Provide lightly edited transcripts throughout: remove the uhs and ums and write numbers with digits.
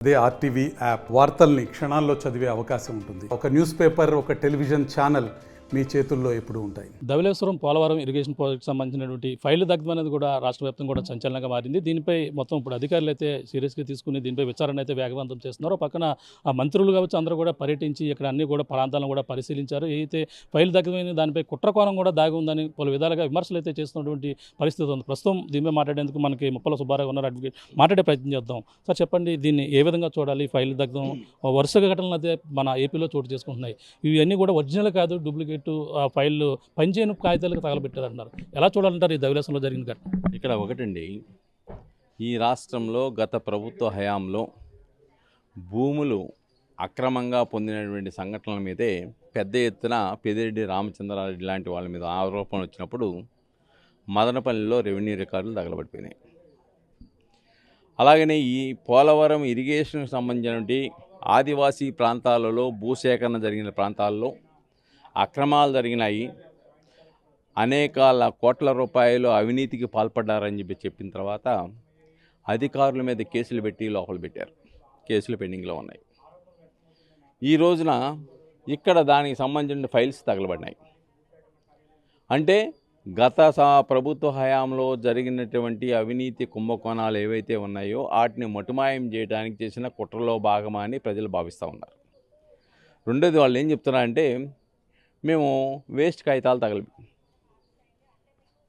అదే RTV app వార్తల్ని క్షణాల్లో చదివే అవకాశం ఉంటుంది. ఒక న్యూస్ పేపర్, ఒక టెలివిజన్ ఛానల్ మీ చేతుల్లో ఎప్పుడూ ఉంటాయి. ధవళేశ్వరం పోలవరం ఇరిగేషన్ ప్రాజెక్ట్ సంబంధించినటువంటి ఫైల్ దగ్ధం అనేది కూడా రాష్ట్ర వ్యాప్తంగా కూడా సంచలనంగా మారింది. దీనిపై మొత్తం ఇప్పుడు అధికారులు అయితే సీరియస్గా తీసుకుని దీనిపై విచారణ అయితే వేగవంతం చేస్తున్నారు. పక్కన ఆ మంత్రులు కావచ్చు అందరూ కూడా పర్యటించి ఇక్కడ అన్ని కూడా ప్రాంతాలను కూడా పరిశీలించారు. ఏదైతే ఫైల్ దగ్ధమైన దానిపై కుట్రకోణం కూడా దాగి ఉందని పలు విధాలుగా విమర్శలు అయితే చేస్తున్నటువంటి పరిస్థితి ఉంది. ప్రస్తుతం దీనిపై మాట్లాడేందుకు మనకి ముప్పల సుబ్బారావు ఉన్నారు, అడ్వకేట్. మాట్లాడే ప్రయత్నం చేద్దాం. సార్ చెప్పండి, దీన్ని ఏ విధంగా చూడాలి? ఫైల్ దగ్ధం వరుసగా ఘటనలు అయితే మన ఏపీలో చోటు చేసుకుంటున్నాయి. ఇవన్నీ కూడా ఒరిజినల్ కాదు, డూప్లికేట్ ఫైళ్ళు పనిచేయని కాగితాలకు తగలబెట్టారంటున్నారు. ఎలా చూడాలంటారు ఈ ధవళేశ్వరంలో జరిగిన ఘటన? ఇక్కడ ఒకటండి, ఈ రాష్ట్రంలో గత ప్రభుత్వ హయాంలో భూములు అక్రమంగా పొందినటువంటి సంఘటనల మీదే పెద్ద ఎత్తున పెద్దిరెడ్డి రామచంద్రారెడ్డి లాంటి వాళ్ళ మీద ఆరోపణలు వచ్చినప్పుడు మదనపల్లిలో రెవెన్యూ రికార్డులు తగలబడిపోయినాయి. అలాగనే ఈ పోలవరం ఇరిగేషన్కి సంబంధించినటువంటి ఆదివాసీ ప్రాంతాలలో భూసేకరణ జరిగిన ప్రాంతాల్లో అక్రమాలు జరిగినాయి, అనేక కోట్ల రూపాయలు అవినీతికి పాల్పడ్డారని చెప్పిన తర్వాత అధికారుల మీద కేసులు పెట్టి లోపల పెట్టారు. కేసులు పెండింగ్లో ఉన్నాయి. ఈ రోజున ఇక్కడ దానికి సంబంధించిన ఫైల్స్ తగలబడినాయి. అంటే గత ప్రభుత్వ హయాంలో జరిగినటువంటి అవినీతి కుంభకోణాలు ఏవైతే ఉన్నాయో వాటిని మటుమాయం చేయడానికి చేసిన కుట్రలో భాగమా అని ప్రజలు భావిస్తూ ఉన్నారు. రెండోది, వాళ్ళు ఏం చెప్తున్నారంటే మేము వేస్ట్ కాగితాలు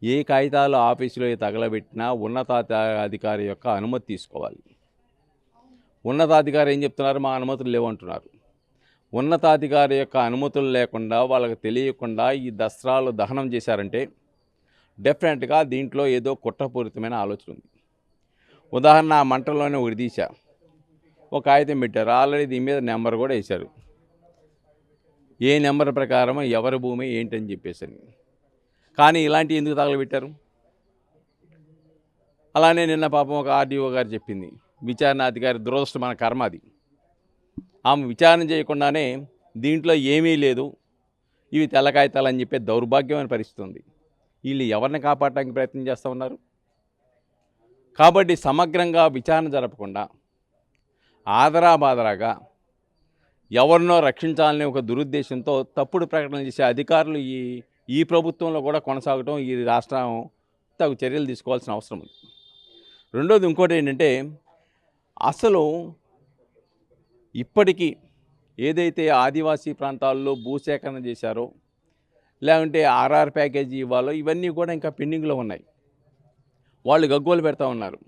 ఏ కాగితాలు ఆఫీసులో తగలబెట్టినా ఉన్నతాధికారి యొక్క అనుమతి తీసుకోవాలి. ఉన్నతాధికారి ఏం చెప్తున్నారు? మా అనుమతులు లేవంటున్నారు. ఉన్నతాధికారి యొక్క అనుమతులు లేకుండా వాళ్ళకి తెలియకుండా ఈ దస్త్రాలు దహనం చేశారంటే డెఫినెట్గా దీంట్లో ఏదో కుట్రపూరితమైన ఆలోచన ఉంది. ఉదాహరణ, ఆ మంటల్లోనే ఉరిదీశా ఒక కాగితం పెట్టారు, ఆల్రెడీ దీని మీద నెంబర్ కూడా వేశారు. ఏ నెంబర్ ప్రకారం ఎవరి భూమి ఏంటని చెప్పేసి. కానీ ఇలాంటివి ఎందుకు తగలబెట్టారు? అలానే నిన్న పాపం ఒక ఆర్డీఓ గారు చెప్పింది, విచారణ అధికారి దురదృష్టమైన కర్మ అది. ఆమె విచారణ చేయకుండానే దీంట్లో ఏమీ లేదు, ఇవి తెల్ల కాగితాలు అని చెప్పే దౌర్భాగ్యమైన పరిస్థితి ఉంది. వీళ్ళు ఎవరిని కాపాడటానికి ప్రయత్నం చేస్తూ ఉన్నారు? కాబట్టి సమగ్రంగా విచారణ జరపకుండా ఆదరాబాదరాగా ఎవరినో రక్షించాలనే ఒక దురుద్దేశంతో తప్పుడు ప్రకటనలు చేసే అధికారులు ఈ ప్రభుత్వంలో కూడా కొనసాగటం, ఈ రాష్ట్రం తగు చర్యలు తీసుకోవాల్సిన అవసరం ఉంది. రెండోది, ఇంకోటి ఏంటంటే, అసలు ఇప్పటికీ ఏదైతే ఆదివాసీ ప్రాంతాల్లో భూసేకరణ చేశారో, లేకుంటే ఆర్ఆర్ ప్యాకేజీ ఇవ్వాలో, ఇవన్నీ కూడా ఇంకా పెండింగ్లో ఉన్నాయి. వాళ్ళు గగ్గోలు పెడతా ఉన్నారు.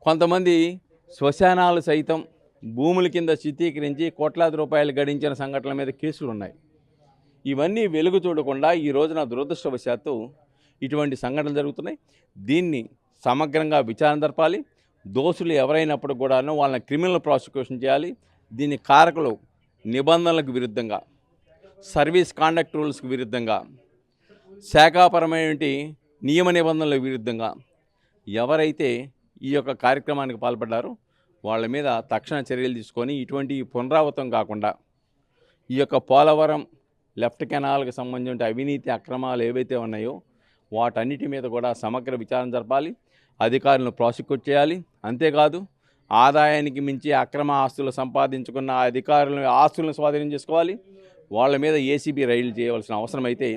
కొంతమంది శ్మశానాలు సైతం భూముల కింద చిత్రీకరించి కోట్లాది రూపాయలు గడించిన సంఘటనల మీద కేసులు ఉన్నాయి. ఇవన్నీ వెలుగు చూడకుండా ఈ రోజున దురదృష్టవశాత్తు ఇటువంటి సంఘటనలు జరుగుతున్నాయి. దీన్ని సమగ్రంగా విచారణ జరపాలి. దోషులు ఎవరైనప్పుడు కూడాను వాళ్ళని క్రిమినల్ ప్రాసిక్యూషన్ చేయాలి. దీని కారకులు నిబంధనలకు విరుద్ధంగా, సర్వీస్ కాండక్ట్ రూల్స్కి విరుద్ధంగా, శాఖాపరమైన నియమ నిబంధనలకు విరుద్ధంగా ఎవరైతే ఈ యొక్క కార్యక్రమానికి పాల్పడ్డారో వాళ్ళ మీద తక్షణ చర్యలు తీసుకొని ఇటువంటి పునరావృతం కాకుండా ఈ యొక్క పోలవరం లెఫ్ట్ కెనాల్కి సంబంధించిన అవినీతి అక్రమాలు ఏవైతే ఉన్నాయో వాటన్నిటి మీద కూడా సమగ్ర విచారణ జరపాలి. అధికారులను ప్రాసిక్యూట్ చేయాలి. అంతేకాదు, ఆదాయానికి మించి అక్రమ ఆస్తులు సంపాదించుకున్న అధికారులను ఆస్తులను స్వాధీనం చేసుకోవాలి. వాళ్ళ మీద ఏసీబీ రైళ్లు చేయవలసిన అవసరం అయితే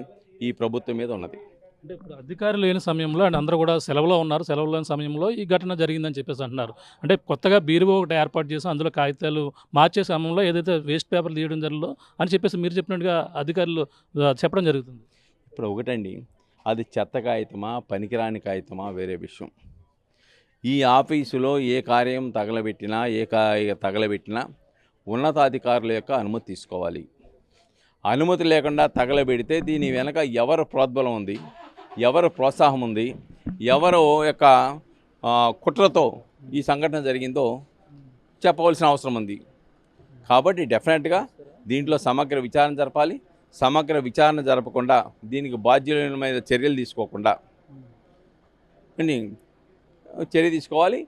ఈ ప్రభుత్వం మీద ఉన్నది. అంటే ఇప్పుడు అధికారులు లేని సమయంలో అండ్ అందరూ కూడా సెలవులో ఉన్నారు, సెలవు లేని సమయంలో ఈ ఘటన జరిగిందని చెప్పేసి అంటున్నారు. అంటే కొత్తగా బీరువా ఒకటి ఏర్పాటు చేసి అందులో కాగితాలు మార్చే సమయంలో ఏదైతే వేస్ట్ పేపర్లు తీయడం జరిగిందో అని చెప్పేసి మీరు చెప్పినట్టుగా అధికారులు చెప్పడం జరుగుతుంది. ఇప్పుడు ఒకటండి, అది చెత్త కాగితమా పనికిరాని కాగితమా వేరే విషయం. ఈ ఆఫీసులో ఏ కార్యం తగలబెట్టినా ఉన్నతాధికారుల యొక్క అనుమతి తీసుకోవాలి. అనుమతి లేకుండా తగలబెడితే దీని వెనక ఎవరు ప్రోద్బలం ఉంది, ఎవరు ప్రోత్సాహం ఉంది, ఎవరు యొక్క కుట్రతో ఈ సంఘటన జరిగిందో చెప్పవలసిన అవసరం ఉంది. కాబట్టి డెఫినెట్గా దీంట్లో సమగ్ర విచారణ జరపాలి. సమగ్ర విచారణ జరపకుండా దీనికి బాధ్యుల మీద చర్యలు తీసుకోకుండా చర్య తీసుకోవాలి.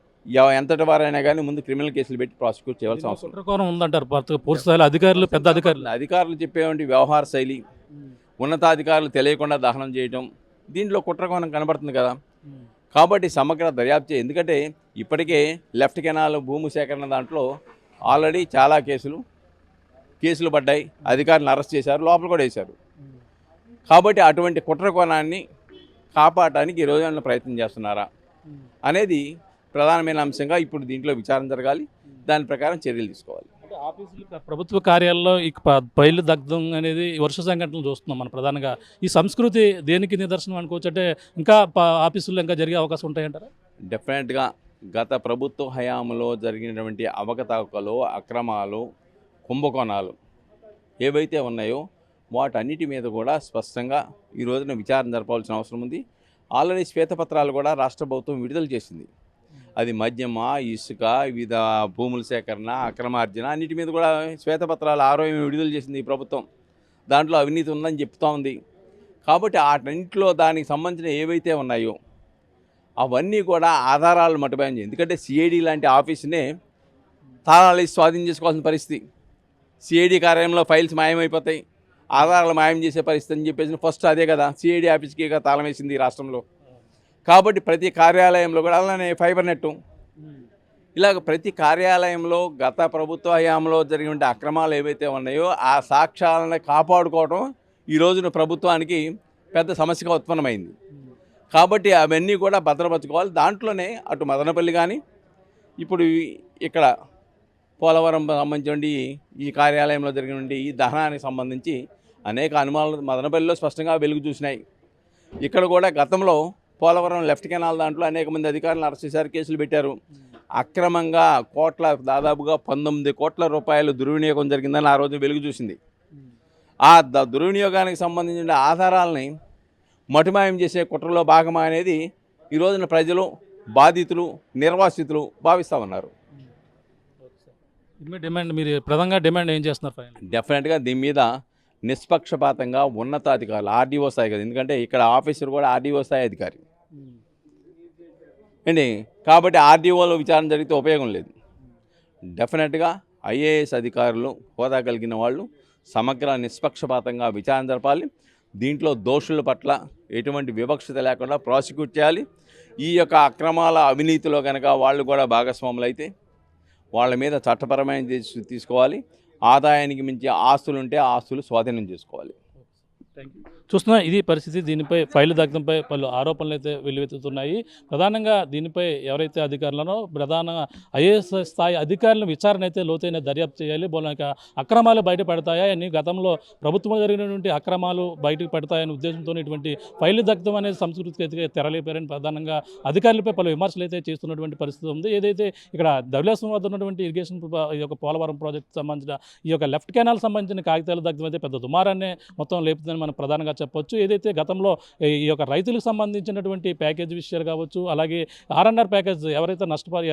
ఎంతటి వారైనా కానీ ముందు క్రిమినల్ కేసులు పెట్టి ప్రాసిక్యూట్ చేయాల్సిన అవసరం కుట్రకోణం ఉందంటారు. పూర్తి స్థాయిలో అధికారులు, పెద్ద అధికారులు చెప్పేటువంటి వ్యవహార శైలి, ఉన్నతాధికారులు తెలియకుండా దహనం చేయడం, దీంట్లో కుట్రకోణం కనబడుతుంది కదా. కాబట్టి సమగ్ర దర్యాప్తు ఎందుకంటే ఇప్పటికే లెఫ్ట్ కెనాల్ భూమి సేకరణ దాంట్లో ఆల్రెడీ చాలా కేసులు పడ్డాయి, అధికారులను అరెస్ట్ చేశారు, లోపల కూడా వేశారు. కాబట్టి అటువంటి కుట్ర కోణాన్ని కాపాడటానికి ఈ రోజు ప్రయత్నం చేస్తున్నారా అనేది ప్రధానమైన అంశంగా ఇప్పుడు దీంట్లో విచారణ జరగాలి, దాని ప్రకారం చర్యలు తీసుకోవాలి. అంటే ఆఫీసులు ప్రభుత్వ కార్యాలయంలో ఈ బయలు దగ్ధం అనేది వరుస సంఘటనలు చూస్తున్నాం మనం ప్రధానంగా. ఈ సంస్కృతి దేనికి నిదర్శనం అనుకోవచ్చు? అంటే ఇంకా ఆఫీసుల్లో ఇంకా జరిగే అవకాశం ఉంటాయంటారా? డెఫినెట్గా గత ప్రభుత్వ హయాంలో జరిగినటువంటి అవకతవకలు, అక్రమాలు, కుంభకోణాలు ఏవైతే ఉన్నాయో వాటన్నిటి మీద కూడా స్పష్టంగా ఈ రోజున విచారణ జరపాల్సిన అవసరం ఉంది. ఆల్రెడీ శ్వేతపత్రాలు కూడా రాష్ట్ర ప్రభుత్వం విడుదల చేసింది. అది మద్యమ, ఇసుక, వివిధ భూముల సేకరణ, అక్రమార్జన అన్నిటి మీద కూడా శ్వేతపత్రాలు 6 విడుదల చేసింది ఈ ప్రభుత్వం. దాంట్లో అవినీతి ఉందని చెప్తూ ఉంది. కాబట్టి వాటన్నింటిలో దానికి సంబంధించిన ఏవైతే ఉన్నాయో అవన్నీ కూడా ఆధారాలు మటుబయం చేయండి. ఎందుకంటే సిఐడి లాంటి ఆఫీసునే తాళాలు స్వాధీనం చేసుకోవాల్సిన పరిస్థితి. సిఐడి కార్యాలయంలో ఫైల్స్ మాయమైపోతాయి, ఆధారాలు మాయం చేసే పరిస్థితి అని చెప్పేసి ఫస్ట్ అదే కదా సిఐడి ఆఫీస్కి తాళం వేసింది ఈ రాష్ట్రంలో. కాబట్టి ప్రతి కార్యాలయంలో కూడా అలానే ఫైబర్ నెట్ ఇలాగ ప్రతి కార్యాలయంలో గత ప్రభుత్వ హయాంలో జరిగిన అక్రమాలు ఏవైతే ఉన్నాయో ఆ సాక్ష్యాలను కాపాడుకోవడం ఈ రోజున ప్రభుత్వానికి పెద్ద సమస్యగా ఉత్పన్నమైంది. కాబట్టి అవన్నీ కూడా భద్రపరచుకోవాలి. దాంట్లోనే అటు మదనపల్లి కానీ ఇప్పుడు ఇక్కడ పోలవరం సంబంధించి ఈ కార్యాలయంలో జరిగినటువంటి ఈ దహనానికి సంబంధించి అనేక అనుమానాలు మదనపల్లిలో స్పష్టంగా వెలుగు చూసినాయి. ఇక్కడ కూడా గతంలో పోలవరం లెఫ్ట్ కెనాల్ దాంట్లో అనేక మంది అధికారులను అరెస్ట్ చేశారు, కేసులు పెట్టారు. అక్రమంగా దాదాపుగా 19 కోట్ల రూపాయలు దుర్వినియోగం జరిగిందని ఆ రోజు వెలుగు చూసింది. ఆ దుర్వినియోగానికి సంబంధించిన ఆధారాలని మటుమాయం చేసే కుట్రలో భాగమా అనేది ఈ రోజున ప్రజలు, బాధితులు, నిర్వాసితులు భావిస్తూ ఉన్నారు. మీరు ప్రధానంగా డిమాండ్ ఏం చేస్తున్నారు? డెఫినెట్గా దీని మీద నిష్పక్షపాతంగా ఉన్నతాధికారులు, ఆర్డీఓ స్థాయి కదా, ఎందుకంటే ఇక్కడ ఆఫీసర్ కూడా ఆర్డీఓ స్థాయి అధికారి అండి. కాబట్టి ఆర్డీఓలో విచారణ జరిగితే ఉపయోగం లేదు. డెఫినెట్గా ఐఏఎస్ అధికారులు, హోదా కలిగిన వాళ్ళు సమగ్ర నిష్పక్షపాతంగా విచారణ జరపాలి. దీంట్లో దోషుల పట్ల ఎటువంటి వివక్షత లేకుండా ప్రాసిక్యూట్ చేయాలి. ఈ యొక్క అక్రమాల అవినీతిలో కనుక వాళ్ళు కూడా భాగస్వాములు అయితే వాళ్ళ మీద చట్టపరమైన తీసుకోవాలి. ఆదాయానికి మించి ఆస్తులు ఉంటే ఆస్తులు స్వాధీనం చేసుకోవాలి. చూస్తున్నా ఇది పరిస్థితి. దీనిపై ఫైలు దగ్ధంపై పలు ఆరోపణలు అయితే వెల్లువెత్తుతున్నాయి. ప్రధానంగా దీనిపై ఎవరైతే అధికారులనో ప్రధాన ఐఏఎస్ స్థాయి అధికారులను విచారణ అయితే లోతైన దర్యాప్తు చేయాలి. బోలక అక్రమాలు బయటపడతాయా అని, గతంలో ప్రభుత్వం జరిగినటువంటి అక్రమాలు బయటకు పడతాయనే ఉద్దేశంతో ఇటువంటి ఫైలు దగ్ధం అనేది సంస్కృతికి అయితే తెరలేపారని ప్రధానంగా అధికారులపై పలు విమర్శలు అయితే చేస్తున్నటువంటి పరిస్థితి ఉంది. ఏదైతే ఇక్కడ ధవళేశ్వరం వద్ద ఉన్నటువంటి ఇరిగేషన్ ఈ యొక్క పోలవరం ప్రాజెక్టు సంబంధించిన ఈ యొక్క లెఫ్ట్ కెనాల్ సంబంధించిన కాగితాల దగ్ధం అయితే పెద్ద దుమారాన్ని మొత్తం లేపుతుందని మనం ప్రధానంగా చెప్పొచ్చు. ఏదైతే గతంలో ఈ యొక్క రైతులకు సంబంధించినటువంటి ప్యాకేజ్ విషయాలు కావచ్చు, అలాగే ఆర్ఎన్ఆర్ ప్యాకేజ్ ఎవరైతే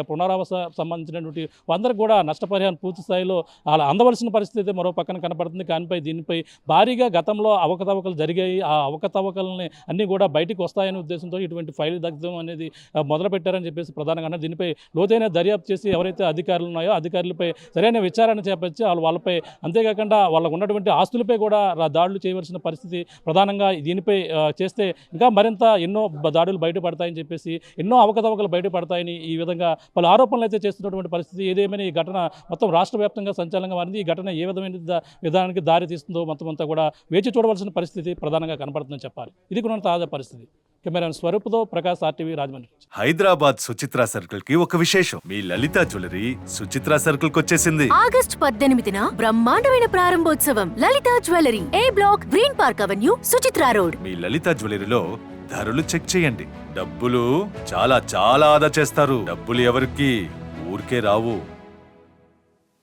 పునరావాస సంబంధించినటువంటి అందరికి కూడా నష్టపరిహారం పూర్తి స్థాయిలో అలా అందవలసిన పరిస్థితి మరో పక్కన కనపడుతుంది. కానీ దీనిపై భారీగా గతంలో అవకతవకలు జరిగాయి. ఆ అవకతవకలని అన్నీ కూడా బయటికి వస్తాయనే ఉద్దేశంతో ఇటువంటి ఫైల్ దగ్ధం అనేది మొదలుపెట్టారని చెప్పేసి ప్రధానంగా దీనిపై లోతైన దర్యాప్తు చేసి ఎవరైతే అధికారులు ఉన్నాయో అధికారులపై సరైన విచారణ చేపట్టి వాళ్ళపై, అంతేకాకుండా వాళ్ళకు ఉన్నటువంటి ఆస్తులపై కూడా దాడులు చేయవలసిన పరిస్థితి ప్రధానంగా దీనిపై చేస్తే ఇంకా మరింత ఎన్నో దాడులు బయటపడతాయని చెప్పేసి, ఎన్నో అవకతవకలు బయటపడతాయని ఈ విధంగా పలు ఆరోపణలు అయితే చేస్తున్నటువంటి పరిస్థితి. ఏదేమైనా ఈ ఘటన మొత్తం రాష్ట్ర వ్యాప్తంగా సంచలనంగా మారింది. ఈ ఘటన ఏ విధమైన విధానానికి దారి తీస్తుందో మొత్తం అంతా కూడా వేచి చూడవలసిన పరిస్థితి ప్రధానంగా కనపడుతుందని చెప్పాలి. ఇది కూడా తాజా పరిస్థితి. కెమెరామెన్ స్వరూప్తో ప్రకాష్, RTV రాజమండ్రి. హైదరాబాద్ సుచిత్ర సర్కిల్ కి ఒక విశేషం. మీ లలిత జ్యువెలరీ సుచిత్ర సర్కిల్ కి వచ్చేసింది. ఆగస్ట్ 18న బ్రహ్మాండమైన ప్రారంభోత్సవం. Lalitha jewellery, A block, green park avenue, Suchitra road. మీ లలిత జ్యువెలరీలో ధరలు చెక్ చేయండి. డబ్బులు చాలా చాలా ఆదా చేస్తారు. డబ్బులు ఎవరికి ఊరికే రావు.